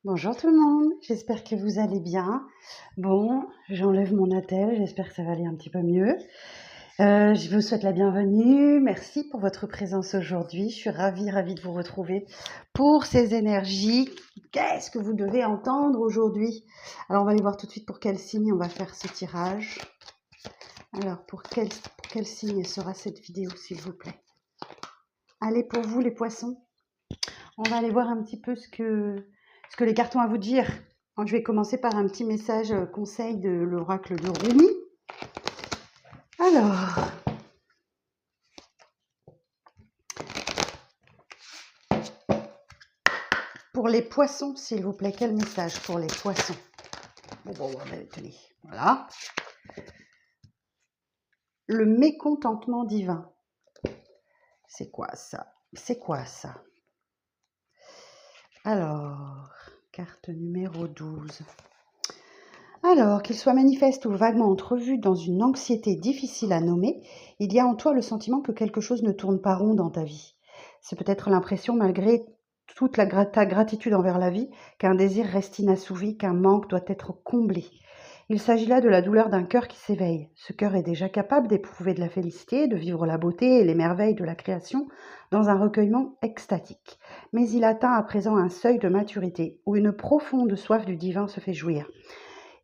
Bonjour tout le monde, j'espère que vous allez bien. Bon, j'enlève mon attel, j'espère que ça va aller un petit peu mieux. Je vous souhaite la bienvenue, merci pour votre présence aujourd'hui. Je suis ravie de vous retrouver pour ces énergies. Qu'est-ce que vous devez entendre aujourd'hui? Alors on va aller voir tout de suite pour quel signe on va faire ce tirage. Alors pour quel signe sera cette vidéo s'il vous plaît? Allez pour vous les poissons. On va aller voir un petit peu ce que les cartons ont à vous dire. Donc, je vais commencer par un petit message conseil de l'oracle de Rumi. Alors, pour les poissons, s'il vous plaît, quel message pour les poissons? Bon, tenez, voilà. Le mécontentement divin. C'est quoi ça? C'est quoi ça? Alors, carte numéro 12. Alors, qu'il soit manifeste ou vaguement entrevu dans une anxiété difficile à nommer, il y a en toi le sentiment que quelque chose ne tourne pas rond dans ta vie. C'est peut-être l'impression, malgré toute ta gratitude envers la vie, qu'un désir reste inassouvi, qu'un manque doit être comblé. Il s'agit là de la douleur d'un cœur qui s'éveille. Ce cœur est déjà capable d'éprouver de la félicité, de vivre la beauté et les merveilles de la création dans un recueillement extatique. Mais il atteint à présent un seuil de maturité où une profonde soif du divin se fait jouir.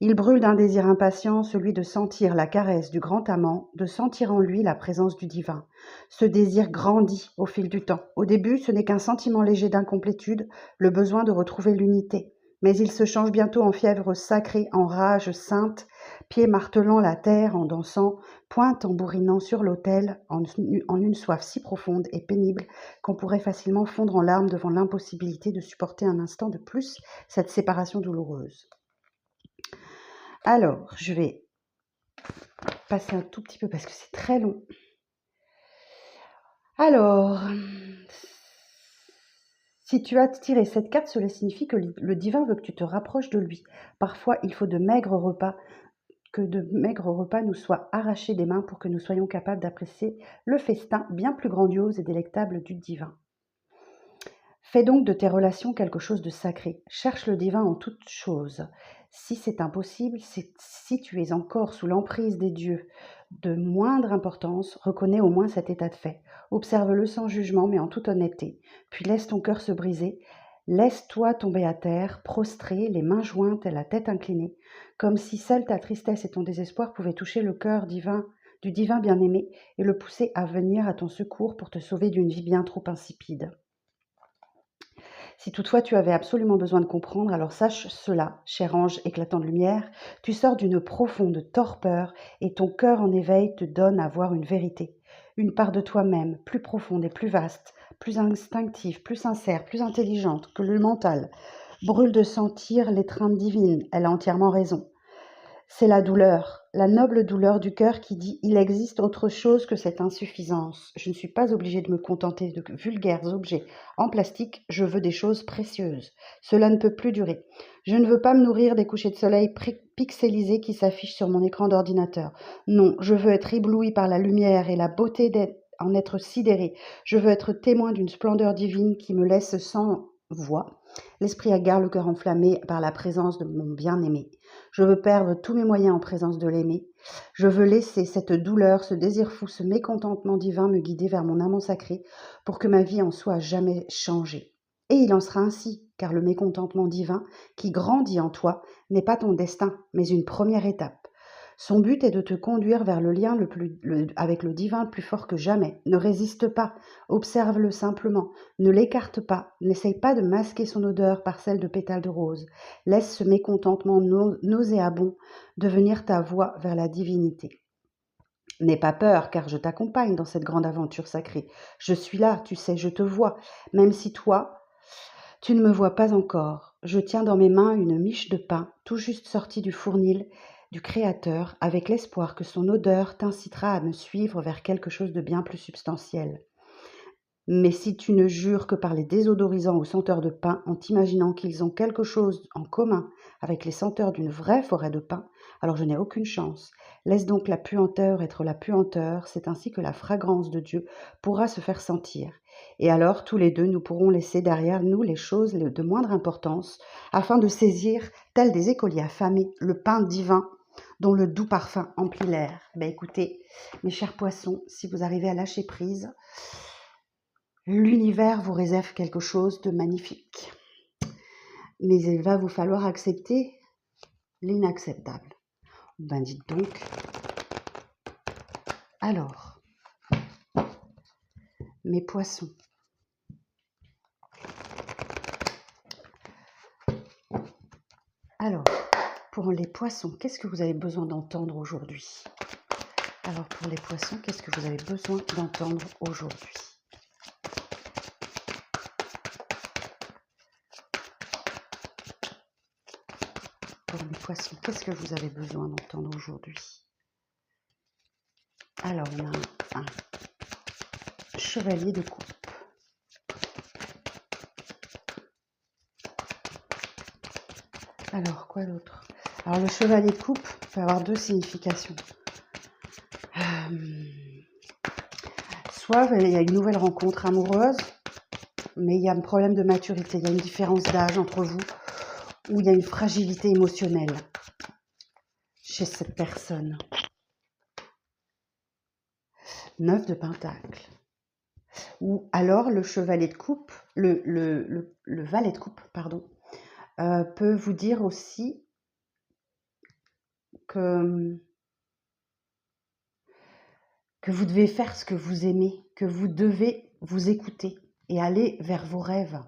Il brûle d'un désir impatient, celui de sentir la caresse du grand amant, de sentir en lui la présence du divin. Ce désir grandit au fil du temps. Au début, ce n'est qu'un sentiment léger d'incomplétude, le besoin de retrouver l'unité. Mais il se change bientôt en fièvre sacrée, en rage sainte, pieds martelant la terre en dansant, poing tambourinant sur l'autel, en une soif si profonde et pénible qu'on pourrait facilement fondre en larmes devant l'impossibilité de supporter un instant de plus cette séparation douloureuse. Alors, je vais passer un tout petit peu parce que c'est très long. Alors, si tu as tiré cette carte, cela signifie que le divin veut que tu te rapproches de lui. Parfois, il faut que de maigres repas nous soient arrachés des mains pour que nous soyons capables d'apprécier le festin bien plus grandiose et délectable du divin. Fais donc de tes relations quelque chose de sacré. Cherche le divin en toutes choses. Si c'est impossible, si tu es encore sous l'emprise des dieux de moindre importance, reconnais au moins cet état de fait. Observe-le sans jugement, mais en toute honnêteté. Puis laisse ton cœur se briser. Laisse-toi tomber à terre, prostré, les mains jointes et la tête inclinée, comme si seule ta tristesse et ton désespoir pouvaient toucher le cœur divin du divin bien-aimé et le pousser à venir à ton secours pour te sauver d'une vie bien trop insipide. Si toutefois tu avais absolument besoin de comprendre, alors sache cela, cher ange éclatant de lumière, tu sors d'une profonde torpeur et ton cœur en éveil te donne à voir une vérité, une part de toi-même plus profonde et plus vaste, plus instinctive, plus sincère, plus intelligente que le mental. Brûle de sentir l'étreinte divine, elle a entièrement raison. C'est la douleur, la noble douleur du cœur qui dit « Il existe autre chose que cette insuffisance. Je ne suis pas obligée de me contenter de vulgaires objets en plastique, je veux des choses précieuses. Cela ne peut plus durer. Je ne veux pas me nourrir des couchers de soleil pixelisés qui s'affichent sur mon écran d'ordinateur. Non, je veux être éblouie par la lumière et la beauté en être sidérée. Je veux être témoin d'une splendeur divine qui me laisse sans voix. L'esprit hagard, le cœur enflammé par la présence de mon bien-aimé. Je veux perdre tous mes moyens en présence de l'aimé. Je veux laisser cette douleur, ce désir fou, ce mécontentement divin me guider vers mon amant sacré pour que ma vie en soit jamais changée. Et il en sera ainsi, car le mécontentement divin qui grandit en toi n'est pas ton destin, mais une première étape. Son but est de te conduire vers le lien avec le divin plus fort que jamais. Ne résiste pas, observe-le simplement, ne l'écarte pas, n'essaye pas de masquer son odeur par celle de pétales de rose. Laisse ce mécontentement nauséabond devenir ta voie vers la divinité. N'aie pas peur, car je t'accompagne dans cette grande aventure sacrée. Je suis là, tu sais, je te vois, même si toi, tu ne me vois pas encore. Je tiens dans mes mains une miche de pain, tout juste sortie du fournil du Créateur, avec l'espoir que son odeur t'incitera à me suivre vers quelque chose de bien plus substantiel. Mais si tu ne jures que par les désodorisants ou senteurs de pin, en t'imaginant qu'ils ont quelque chose en commun avec les senteurs d'une vraie forêt de pin, alors je n'ai aucune chance. Laisse donc la puanteur être la puanteur, c'est ainsi que la fragrance de Dieu pourra se faire sentir. Et alors, tous les deux, nous pourrons laisser derrière nous les choses de moindre importance, afin de saisir, tels des écoliers affamés, le pain divin dont le doux parfum emplit l'air. Ben écoutez, mes chers poissons, si vous arrivez à lâcher prise, l'univers vous réserve quelque chose de magnifique. Mais il va vous falloir accepter l'inacceptable. Ben dites donc. Alors, mes poissons. Alors, pour les poissons, qu'est-ce que vous avez besoin d'entendre aujourd'hui? Alors, pour les poissons, qu'est-ce que vous avez besoin d'entendre aujourd'hui? Pour les poissons, qu'est-ce que vous avez besoin d'entendre aujourd'hui? Alors, on a un chevalier de coupe. Alors, quoi d'autre? Alors, le chevalier de coupe peut avoir deux significations. Soit il y a une nouvelle rencontre amoureuse, mais il y a un problème de maturité, il y a une différence d'âge entre vous, ou il y a une fragilité émotionnelle chez cette personne. 9 de Pentacle. Ou alors le chevalier de coupe, le valet de coupe, pardon, peut vous dire aussi que vous devez faire ce que vous aimez, que vous devez vous écouter et aller vers vos rêves.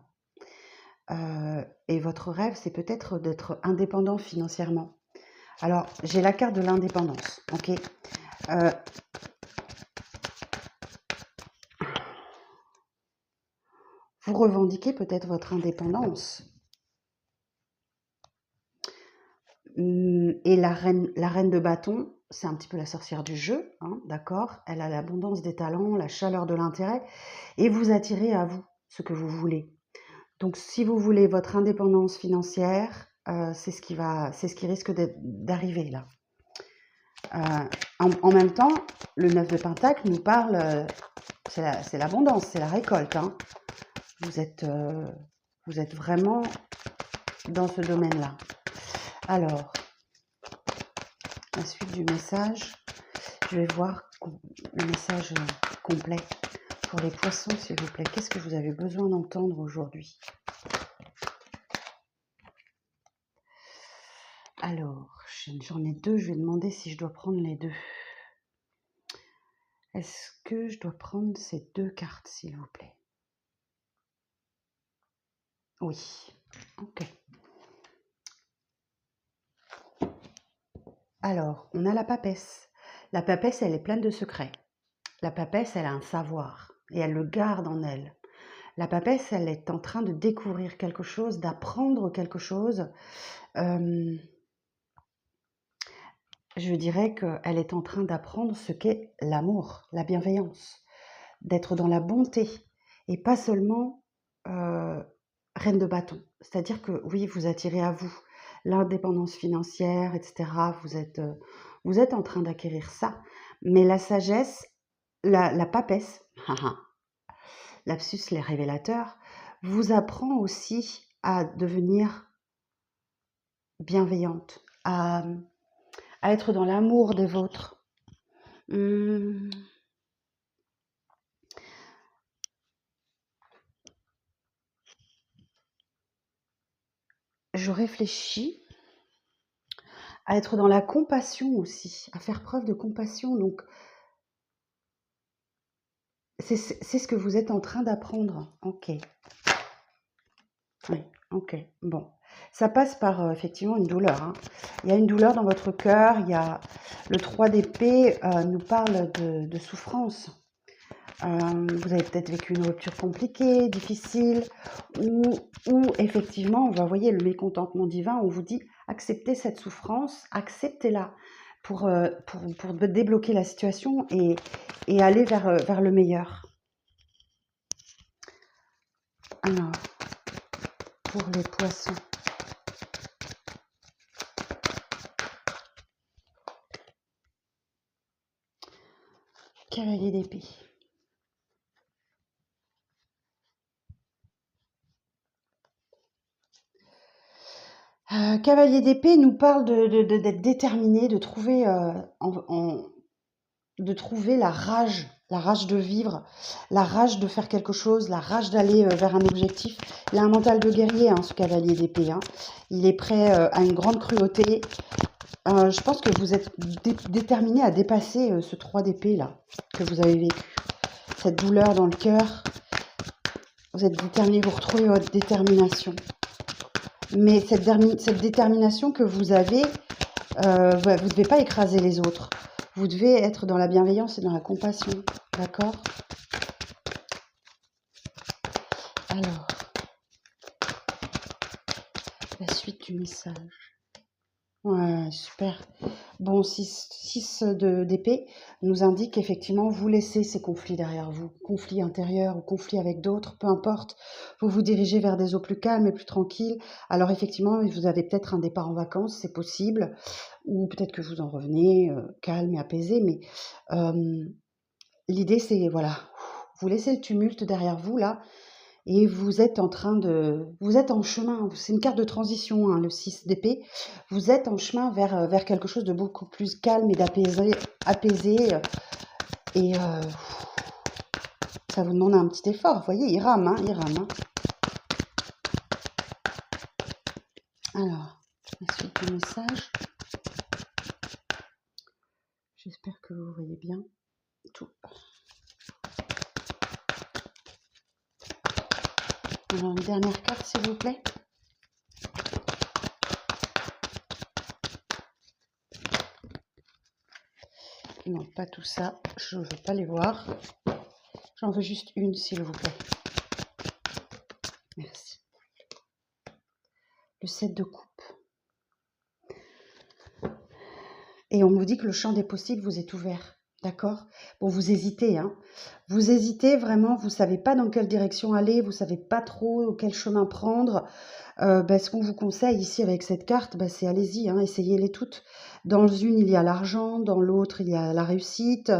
Et votre rêve, c'est peut-être d'être indépendant financièrement. Alors, j'ai la carte de l'indépendance, ok. Vous revendiquez peut-être votre indépendance. Et la reine de bâton, c'est un petit peu la sorcière du jeu, hein, d'accord? Elle a l'abondance des talents, la chaleur de l'intérêt, et vous attirez à vous ce que vous voulez. Donc, si vous voulez votre indépendance financière, c'est ce qui risque d'arriver là. En même temps, le 9 de Pentacle nous parle, c'est l'abondance, c'est la récolte, hein. Vous êtes vraiment dans ce domaine-là. Alors, la suite du message, je vais voir le message complet pour les poissons, s'il vous plaît. Qu'est-ce que vous avez besoin d'entendre aujourd'hui? Alors, j'en ai deux, je vais demander si je dois prendre les deux. Est-ce que je dois prendre ces deux cartes, s'il vous plaît? Oui, ok. Alors, on a la papesse. La papesse, elle est pleine de secrets. La papesse, elle a un savoir et elle le garde en elle. La papesse, elle est en train de découvrir quelque chose, d'apprendre quelque chose. Je dirais qu'elle est en train d'apprendre ce qu'est l'amour, la bienveillance, d'être dans la bonté et pas seulement reine de bâton. C'est-à-dire que oui, vous attirez à vous l'indépendance financière, etc. Vous êtes en train d'acquérir ça, mais la sagesse, la papesse, lapsus les révélateurs, vous apprend aussi à devenir bienveillante, à être dans l'amour des vôtres. Je réfléchis à être dans la compassion aussi, à faire preuve de compassion. Donc, c'est ce que vous êtes en train d'apprendre. Ok. Oui, ok. Bon. Ça passe par effectivement une douleur, hein. Il y a une douleur dans votre cœur. Il y a le 3 d'épée nous parle de souffrance. Vous avez peut-être vécu une rupture compliquée, difficile, ou effectivement, vous voyez le mécontentement divin, on vous dit acceptez cette souffrance, acceptez-la pour débloquer la situation et aller vers le meilleur. Alors, pour les poissons. Cavalier d'épée. Cavalier d'épée nous parle d'être déterminé, de trouver, de trouver la rage de vivre, la rage de faire quelque chose, la rage d'aller vers un objectif. Il a un mental de guerrier, hein, ce cavalier d'épée, hein. Il est prêt à une grande cruauté. Je pense que vous êtes déterminé à dépasser ce 3 d'épée là, que vous avez vécu. Cette douleur dans le cœur, vous êtes déterminé, vous retrouvez votre détermination. Mais cette détermination que vous avez, vous ne devez pas écraser les autres. Vous devez être dans la bienveillance et dans la compassion. D'accord? Alors, la suite du message. Ouais, super. Bon, 6 d'épée nous indique qu'effectivement, vous laissez ces conflits derrière vous. Conflits intérieurs ou conflits avec d'autres, peu importe. Vous vous dirigez vers des eaux plus calmes et plus tranquilles. Alors effectivement, vous avez peut-être un départ en vacances, c'est possible. Ou peut-être que vous en revenez calme et apaisé. Mais l'idée, c'est, voilà, vous laissez le tumulte derrière vous, là. Et vous êtes en train de... Vous êtes en chemin, c'est une carte de transition, hein, le 6 d'épée. Vous êtes en chemin vers quelque chose de beaucoup plus calme et apaisé. Et ça vous demande un petit effort. Vous voyez, il rame, hein, il rame. Hein. Alors, la suite du message. J'espère que vous voyez bien tout. Alors, une dernière carte, s'il vous plaît. Non, pas tout ça. Je ne veux pas les voir. J'en veux juste une, s'il vous plaît. Merci. Le 7 de coupe. Et on vous dit que le champ des possibles vous est ouvert. D'accord? Bon, vous hésitez, hein. Vous hésitez vraiment, vous ne savez pas dans quelle direction aller, vous ne savez pas trop quel chemin prendre. Ce qu'on vous conseille ici avec cette carte, c'est allez-y, hein, essayez-les toutes. Dans une, il y a l'argent, dans l'autre, il y a la réussite,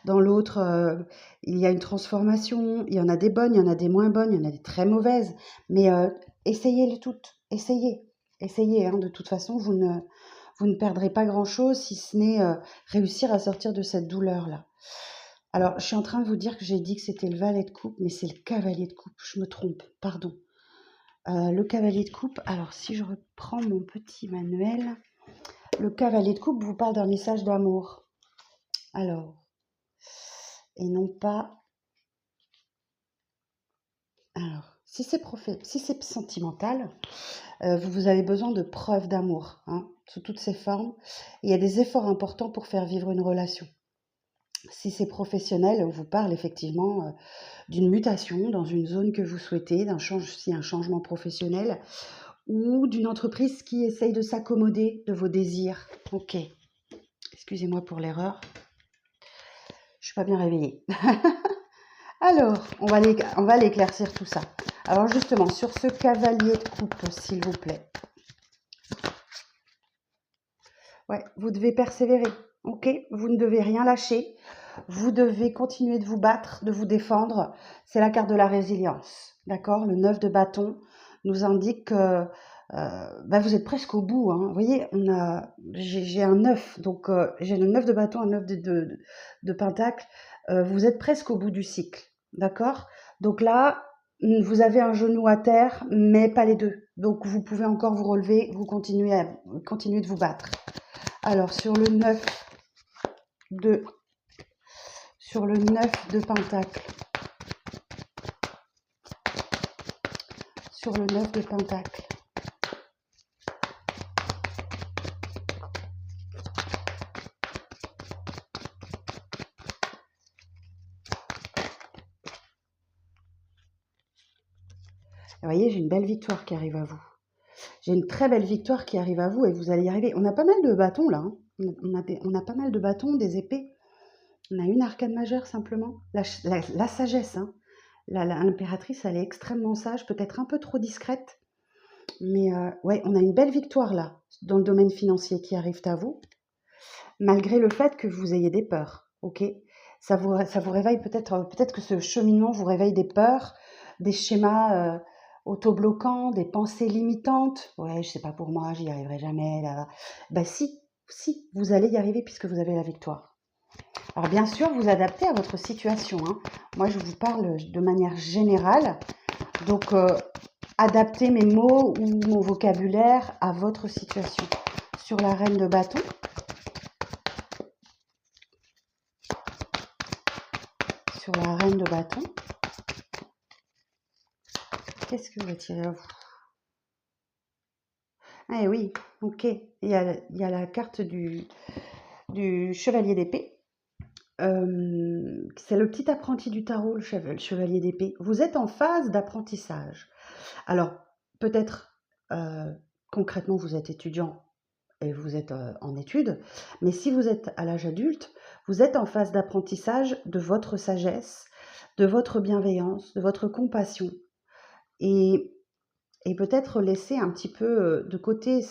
dans l'autre, il y a une transformation. Il y en a des bonnes, il y en a des moins bonnes, il y en a des très mauvaises. Mais essayez-les toutes, essayez. Essayez, hein, de toute façon, vous ne perdrez pas grand-chose si ce n'est réussir à sortir de cette douleur-là. Alors, je suis en train de vous dire que j'ai dit que c'était le valet de coupe, mais c'est le cavalier de coupe. Je me trompe, pardon. Le cavalier de coupe, alors si je reprends mon petit manuel, le cavalier de coupe vous parle d'un message d'amour. Alors, et non pas... Alors, si c'est sentimental, vous avez besoin de preuves d'amour, hein, sous toutes ses formes. Il y a des efforts importants pour faire vivre une relation. Si c'est professionnel, on vous parle effectivement d'une mutation dans une zone que vous souhaitez, un changement professionnel, ou d'une entreprise qui essaye de s'accommoder de vos désirs. Ok, excusez-moi pour l'erreur, je suis pas bien réveillée. Alors, on va l'éclaircir tout ça. Alors justement, sur ce cavalier de coupe, s'il vous plaît. Ouais, vous devez persévérer, ok? Vous ne devez rien lâcher. Vous devez continuer de vous battre, de vous défendre. C'est la carte de la résilience, d'accord? Le 9 de bâton nous indique que vous êtes presque au bout, hein. Vous voyez, j'ai un 9, donc j'ai le 9 de bâton, un 9 de pentacle. Vous êtes presque au bout du cycle, d'accord? Donc là, vous avez un genou à terre, mais pas les deux. Donc vous pouvez encore vous relever, vous continuez de vous battre. Alors, sur le 9 de pentacle. Sur le 9 de pentacle. Vous voyez, j'ai une belle victoire qui arrive à vous. J'ai une très belle victoire qui arrive à vous et vous allez y arriver. On a pas mal de bâtons là. Hein. On a pas mal de bâtons, des épées. On a une arcane majeure simplement. La sagesse. Hein. L'impératrice, elle est extrêmement sage, peut-être un peu trop discrète. Mais ouais, on a une belle victoire là, dans le domaine financier qui arrive à vous. Malgré le fait que vous ayez des peurs, ok? Ça vous réveille peut-être que ce cheminement vous réveille des peurs, des schémas autobloquants, des pensées limitantes. Ouais, je sais pas pour moi, j'y arriverai jamais. Là. Ben si, vous allez y arriver puisque vous avez la victoire. Alors bien sûr, vous adaptez à votre situation. Hein. Moi, je vous parle de manière générale. Donc, adaptez mes mots ou mon vocabulaire à votre situation. Sur la reine de bâton, sur la reine de bâton, qu'est-ce que vous attirez à vous? Eh oui, ok. Il y a la carte du chevalier d'épée. C'est le petit apprenti du tarot, le chevalier d'épée. Vous êtes en phase d'apprentissage. Alors, peut-être concrètement, vous êtes étudiant et vous êtes en études, mais si vous êtes à l'âge adulte, vous êtes en phase d'apprentissage de votre sagesse, de votre bienveillance, de votre compassion. Et peut-être laisser un petit peu de côté,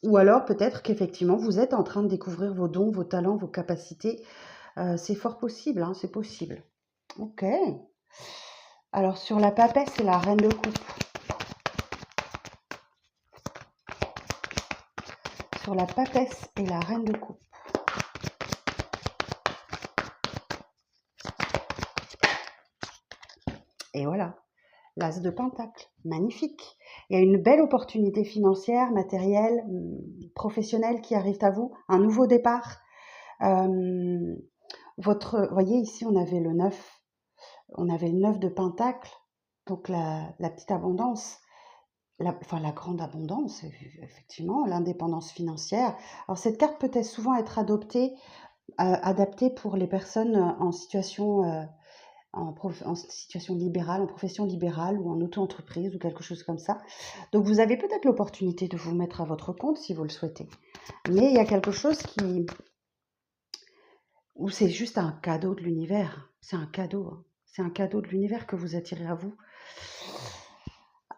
ou alors peut-être qu'effectivement vous êtes en train de découvrir vos dons, vos talents, vos capacités. C'est fort possible, hein, c'est possible. Ok. Alors sur la papesse et la reine de coupe. Sur la papesse et la reine de coupe. Et voilà, l'as de pentacle, magnifique. Il y a une belle opportunité financière, matérielle, professionnelle qui arrive à vous, un nouveau départ. Voyez ici, on avait le 9, de pentacle, donc la petite abondance, la grande abondance, effectivement, l'indépendance financière. Alors cette carte peut souvent être adaptée pour les personnes en situation libérale, en profession libérale ou en auto-entreprise ou quelque chose comme ça. Donc vous avez peut-être l'opportunité de vous mettre à votre compte si vous le souhaitez. Mais il y a quelque chose où c'est juste un cadeau de l'univers. C'est un cadeau. Hein. C'est un cadeau de l'univers que vous attirez à vous.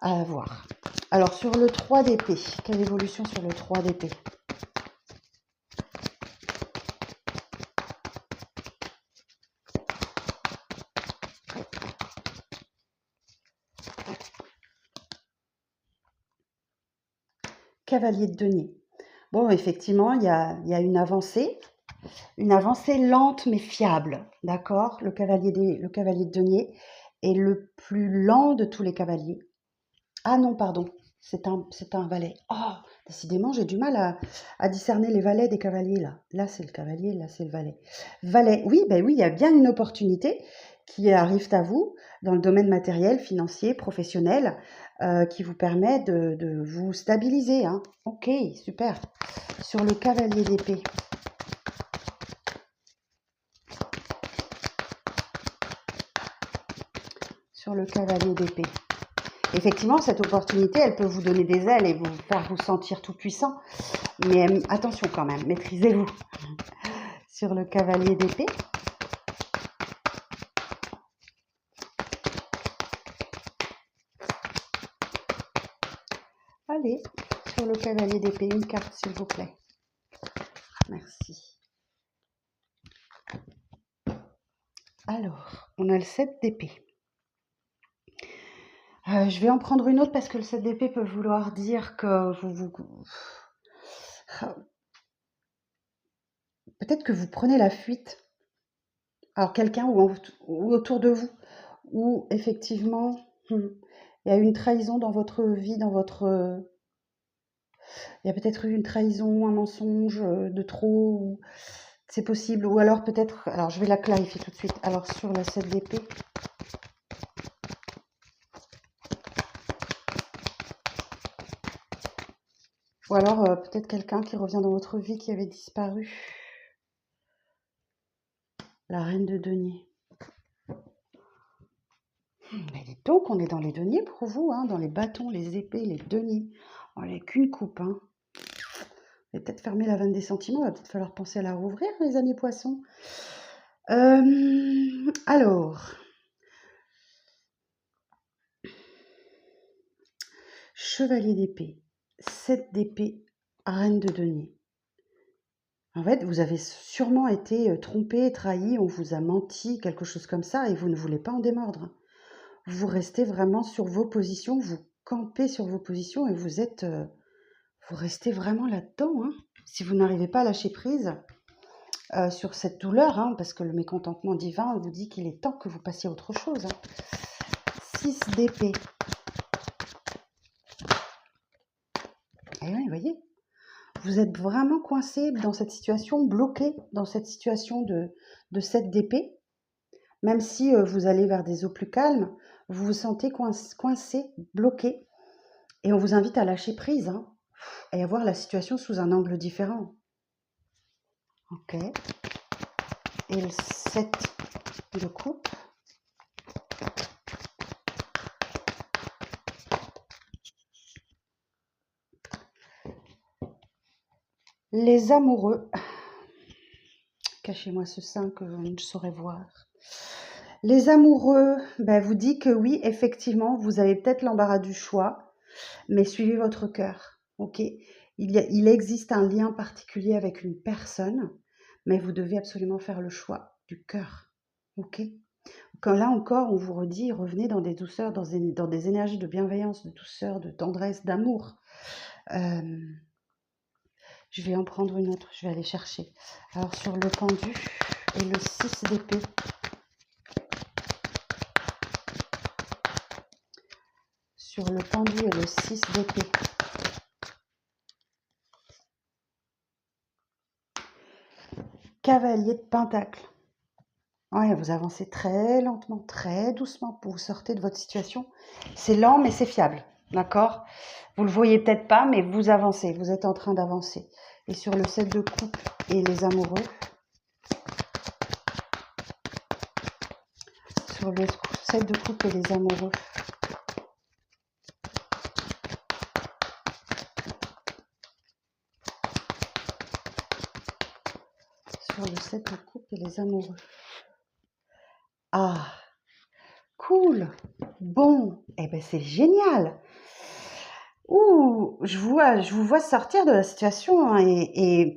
À voir. Alors sur le 3 d'épée, quelle évolution sur le 3 d'épée? Cavalier de denier. Bon, effectivement, il y a une avancée lente mais fiable, d'accord? Le cavalier de denier est le plus lent de tous les cavaliers. Ah non, pardon, c'est un valet. Oh, décidément, j'ai du mal à discerner les valets des cavaliers, là. Là, c'est le cavalier, là, c'est le valet. Valet, oui, ben oui, il y a bien une opportunité qui arrive à vous dans le domaine matériel, financier, professionnel, qui vous permet de vous stabiliser. Hein. Ok, super. Sur le cavalier d'épée. Sur le cavalier d'épée. Effectivement, cette opportunité, elle peut vous donner des ailes et vous faire vous sentir tout puissant. Mais attention quand même, maîtrisez-vous. Sur le cavalier d'épée. Allez, sur le cavalier d'épée, une carte s'il vous plaît. Merci. Alors, on a le 7 d'épée. Je vais en prendre une autre parce que le 7 d'épée peut vouloir dire que peut-être que vous prenez la fuite. Alors quelqu'un ou autour de vous, ou effectivement, il y a une trahison dans votre vie, il y a peut-être eu une trahison, un mensonge de trop, c'est possible. Ou alors peut-être, alors je vais la clarifier tout de suite. Alors sur la 7 d'épée, ou alors peut-être quelqu'un qui revient dans votre vie qui avait disparu. La reine de denier. Mais dites donc, on est dans les deniers pour vous, hein, dans les bâtons, les épées, les deniers. On n'est qu'une coupe. Hein. Vous allez peut-être fermer la vanne des sentiments, il va peut-être falloir penser à la rouvrir, les amis poissons. Alors, chevalier d'épée, 7 d'épée, reine de denier. En fait, vous avez sûrement été trompé, trahi, on vous a menti, quelque chose comme ça, et vous ne voulez pas en démordre. Vous restez vraiment sur vos positions, vous campez sur vos positions et vous restez vraiment là-dedans, hein. Si vous n'arrivez pas à lâcher prise sur cette douleur, hein, parce que le mécontentement divin vous dit qu'il est temps que vous passiez à autre chose, hein. 6 d'épée. Et oui, vous voyez, vous êtes vraiment coincé dans cette situation, bloqué dans cette situation de 7 d'épée. Même si vous allez vers des eaux plus calmes, vous vous sentez coincé, bloqué. Et on vous invite à lâcher prise, hein, et à voir la situation sous un angle différent. Ok. Et le 7 de coupe. Les amoureux. Cachez-moi ce sein que je ne saurais voir. Les amoureux, vous dit que oui, effectivement, vous avez peut-être l'embarras du choix, mais suivez votre cœur. Ok. Il existe un lien particulier avec une personne, mais vous devez absolument faire le choix du cœur. Ok. Quand là encore, on vous redit, revenez dans des douceurs, dans des énergies de bienveillance, de douceur, de tendresse, d'amour. Je vais en prendre une autre, je vais aller chercher. Alors sur le pendu et le 6 d'épée. Sur le pendu et le 6 d'épée. Cavalier de pentacle. Ouais, vous avancez très lentement, très doucement pour vous sortir de votre situation. C'est lent, mais c'est fiable, d'accord? Vous le voyez peut-être pas, mais vous avancez, vous êtes en train d'avancer. Et sur le 7 de coupe et les amoureux, sur le 7 de coupe et les amoureux, sur le 7 de coupe et les amoureux. Ah, cool, bon, eh ben c'est génial. Ouh, je vous vois sortir de la situation, hein, et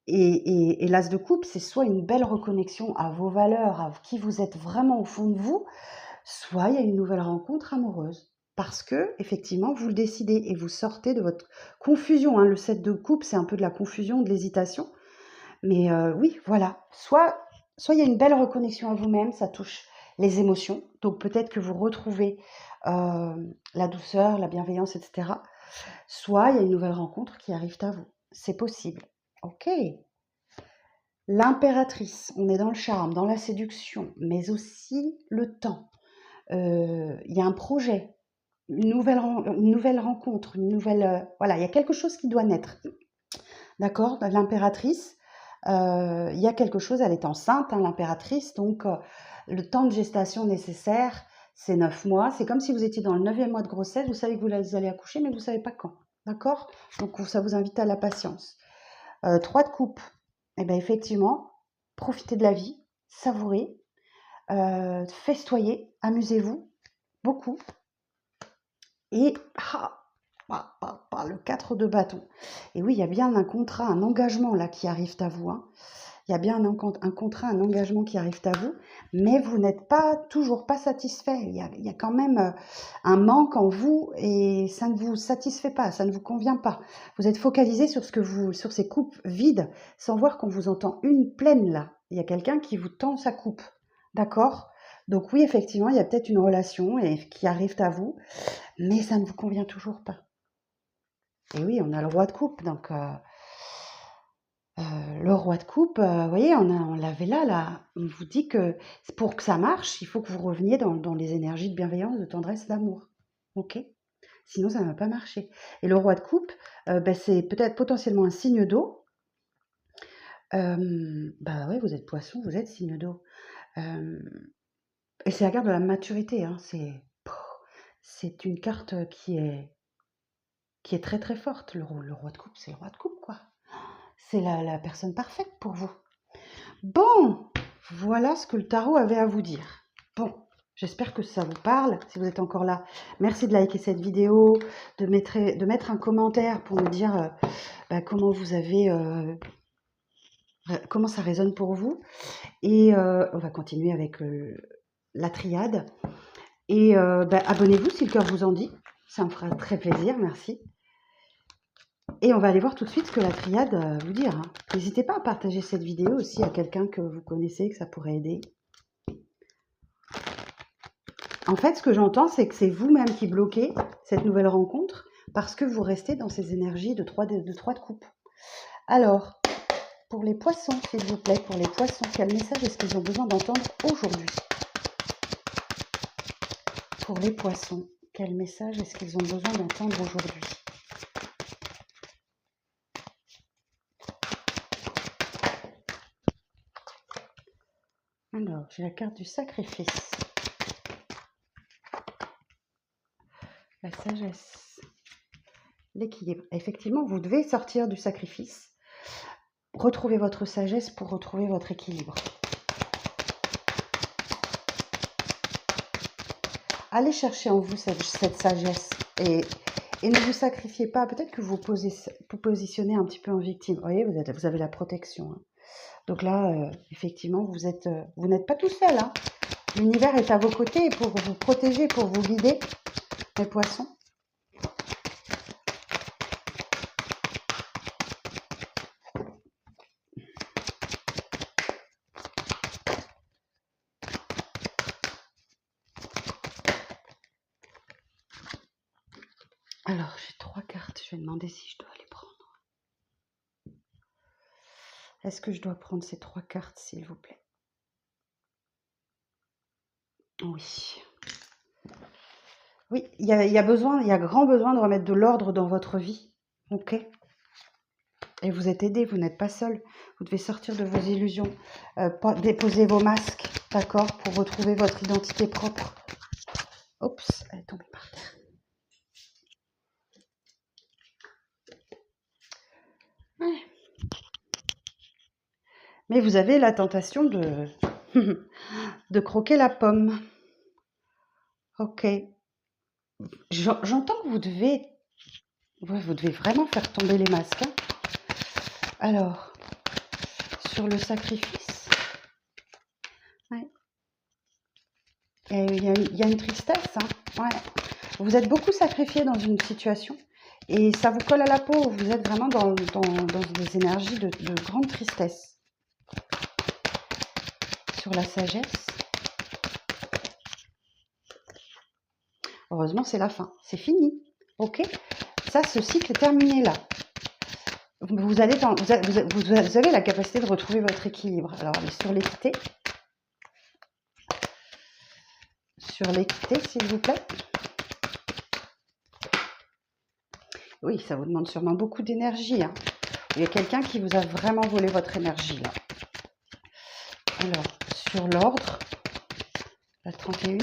l'as de coupe, c'est soit une belle reconnexion à vos valeurs, à qui vous êtes vraiment au fond de vous, soit il y a une nouvelle rencontre amoureuse. Parce que, effectivement, vous le décidez et vous sortez de votre confusion, hein. Le 7 de coupe, c'est un peu de la confusion, de l'hésitation. Mais oui, voilà. Soit il y a une belle reconnexion à vous-même, ça touche les émotions. Donc peut-être que vous retrouvez la douceur, la bienveillance, etc. Soit il y a une nouvelle rencontre qui arrive à vous. C'est possible. Ok. L'impératrice, on est dans le charme, dans la séduction, mais aussi le temps. Il y a un projet, une nouvelle rencontre, voilà, il y a quelque chose qui doit naître. D'accord? L'impératrice, il y a quelque chose, elle est enceinte, hein, l'impératrice, donc le temps de gestation nécessaire, c'est 9 mois. C'est comme si vous étiez dans le 9e mois de grossesse, vous savez que vous allez accoucher, mais vous ne savez pas quand. D'accord? Donc ça vous invite à la patience. 3 de coupe, eh bien effectivement, profitez de la vie, savourez, festoyez, amusez-vous, beaucoup. Et le 4 de bâton. Et oui, il y a bien un contrat, un engagement là qui arrive à vous, hein. Il y a bien un contrat, un engagement qui arrive à vous, mais vous n'êtes pas toujours pas satisfait. Il y a quand même un manque en vous et ça ne vous satisfait pas, ça ne vous convient pas. Vous êtes focalisé sur sur ces coupes vides, sans voir qu'on vous entend une pleine là. Il y a quelqu'un qui vous tend sa coupe, d'accord? Donc oui, effectivement, il y a peut-être une relation qui arrive à vous, mais ça ne vous convient toujours pas. Et oui, on a le roi de coupe, donc le roi de coupe, vous voyez, on l'avait là, on vous dit que pour que ça marche, il faut que vous reveniez dans les énergies de bienveillance, de tendresse, d'amour. Ok? Sinon, ça ne va pas marcher. Et le roi de coupe, c'est peut-être potentiellement un signe d'eau. Oui, vous êtes poisson, vous êtes signe d'eau. Et c'est la carte de la maturité, hein, c'est une carte qui est très très forte. Le roi de coupe, c'est le roi de coupe, quoi. C'est la personne parfaite pour vous. Bon, voilà ce que le tarot avait à vous dire. Bon, j'espère que ça vous parle. Si vous êtes encore là, merci de liker cette vidéo, de mettre un commentaire pour me dire comment vous avez, comment ça résonne pour vous. Et on va continuer avec la triade. Et abonnez-vous si le cœur vous en dit. Ça me fera très plaisir, merci. Et on va aller voir tout de suite ce que la triade va vous dire. N'hésitez pas à partager cette vidéo aussi à quelqu'un que vous connaissez, que ça pourrait aider. En fait, ce que j'entends, c'est que c'est vous-même qui bloquez cette nouvelle rencontre parce que vous restez dans ces énergies de 3 de coupe. Alors, pour les poissons, s'il vous plaît, pour les poissons, quel message est-ce qu'ils ont besoin d'entendre aujourd'hui? Pour les poissons, quel message est-ce qu'ils ont besoin d'entendre aujourd'hui? Alors, j'ai la carte du sacrifice. La sagesse. L'équilibre. Effectivement, vous devez sortir du sacrifice. Retrouver votre sagesse pour retrouver votre équilibre. Allez chercher en vous cette sagesse et ne vous sacrifiez pas. Peut-être que vous positionnez un petit peu en victime. Vous voyez, vous avez la protection. Hein. Donc là, effectivement, vous n'êtes pas tout seul. Hein. L'univers est à vos côtés pour vous protéger, pour vous guider, les poissons. Alors, j'ai 3 cartes. Je vais demander si je dois les prendre. Est-ce que je dois prendre ces 3 cartes, s'il vous plaît? Oui. Oui, il y a grand besoin de remettre de l'ordre dans votre vie. Ok? Et vous êtes aidé, vous n'êtes pas seul. Vous devez sortir de vos illusions. Déposer vos masques, d'accord? Pour retrouver votre identité propre. Oups, elle est tombée par terre. Ouais. Mais vous avez la tentation de, de croquer la pomme. Ok. J'entends que vous devez vraiment faire tomber les masques. Hein. Alors, sur le sacrifice, ouais. Il y a une tristesse. Hein. Ouais. Vous êtes beaucoup sacrifié dans une situation et ça vous colle à la peau. Vous êtes vraiment dans des énergies de grande tristesse. Sur la sagesse, heureusement, c'est la fin. C'est fini. Ok? Ça, ce cycle est terminé là. Vous avez la capacité de retrouver votre équilibre. Alors, sur l'équité. Sur l'équité, s'il vous plaît. Oui, ça vous demande sûrement beaucoup d'énergie. Hein. Il y a quelqu'un qui vous a vraiment volé votre énergie là. Alors, sur l'ordre, la 31.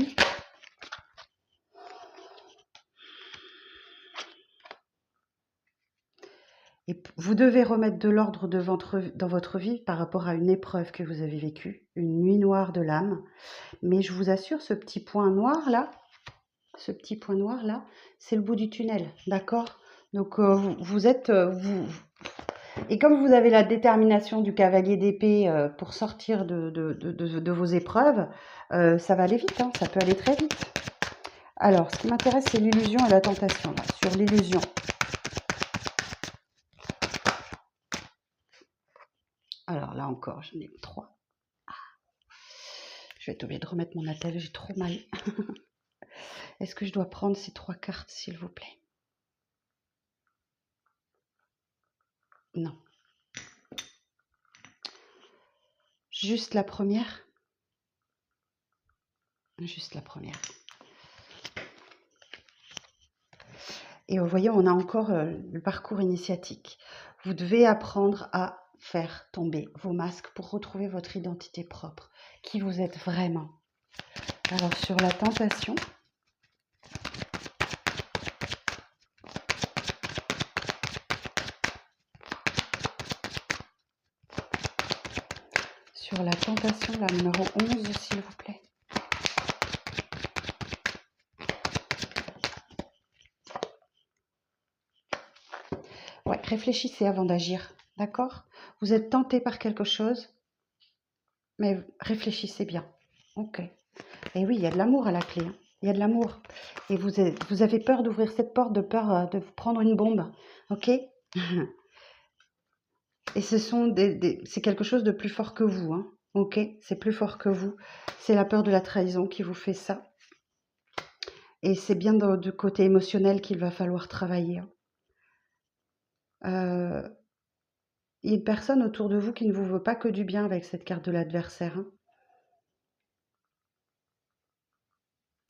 Et vous devez remettre de l'ordre dans votre vie par rapport à une épreuve que vous avez vécue, une nuit noire de l'âme. Mais je vous assure, ce petit point noir là, c'est le bout du tunnel, d'accord? Donc vous êtes, et comme vous avez la détermination du cavalier d'épée pour sortir de vos épreuves, ça va aller vite, hein, ça peut aller très vite. Alors, ce qui m'intéresse, c'est l'illusion et la tentation. Là. Sur l'illusion, alors là encore, j'en ai 3. Je vais être obligée de remettre mon attel, j'ai trop mal. Est-ce que je dois prendre ces 3 cartes, s'il vous plaît? Non. Juste la première? Juste la première. Et vous voyez, on a encore le parcours initiatique. Vous devez apprendre à faire tomber vos masques pour retrouver votre identité propre, qui vous êtes vraiment. Alors, sur la tentation, la numéro 11, s'il vous plaît. Ouais, réfléchissez avant d'agir, d'accord? Vous êtes tenté par quelque chose, mais réfléchissez bien. Ok. Et oui, il y a de l'amour à la clé. Hein. Il y a de l'amour. Et vous avez peur d'ouvrir cette porte, de peur de vous prendre une bombe. Ok? Et c'est quelque chose de plus fort que vous. Hein. Ok? C'est plus fort que vous. C'est la peur de la trahison qui vous fait ça. Et c'est bien du côté émotionnel qu'il va falloir travailler. Hein. Il y a une personne autour de vous qui ne vous veut pas que du bien avec cette carte de l'adversaire. Hein.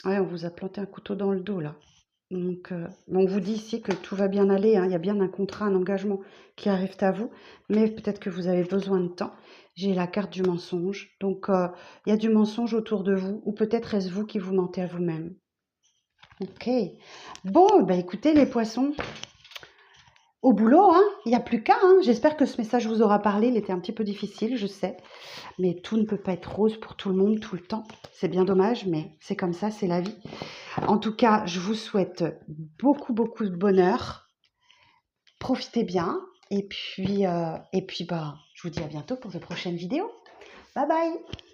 Ouais, on vous a planté un couteau dans le dos, là. Donc, on vous dit ici que tout va bien aller. Hein. Il y a bien un contrat, un engagement qui arrive à vous. Mais peut-être que vous avez besoin de temps. J'ai la carte du mensonge. Donc, il y a du mensonge autour de vous. Ou peut-être est-ce vous qui vous mentez à vous-même. Ok. Bon, bah écoutez les poissons. Au boulot, hein, il n'y a plus qu'à. Hein. J'espère que ce message vous aura parlé. Il était un petit peu difficile, je sais. Mais tout ne peut pas être rose pour tout le monde tout le temps. C'est bien dommage, mais c'est comme ça, c'est la vie. En tout cas, je vous souhaite beaucoup, beaucoup de bonheur. Profitez bien. Et puis bah, je vous dis à bientôt pour de prochaines vidéos. Bye bye!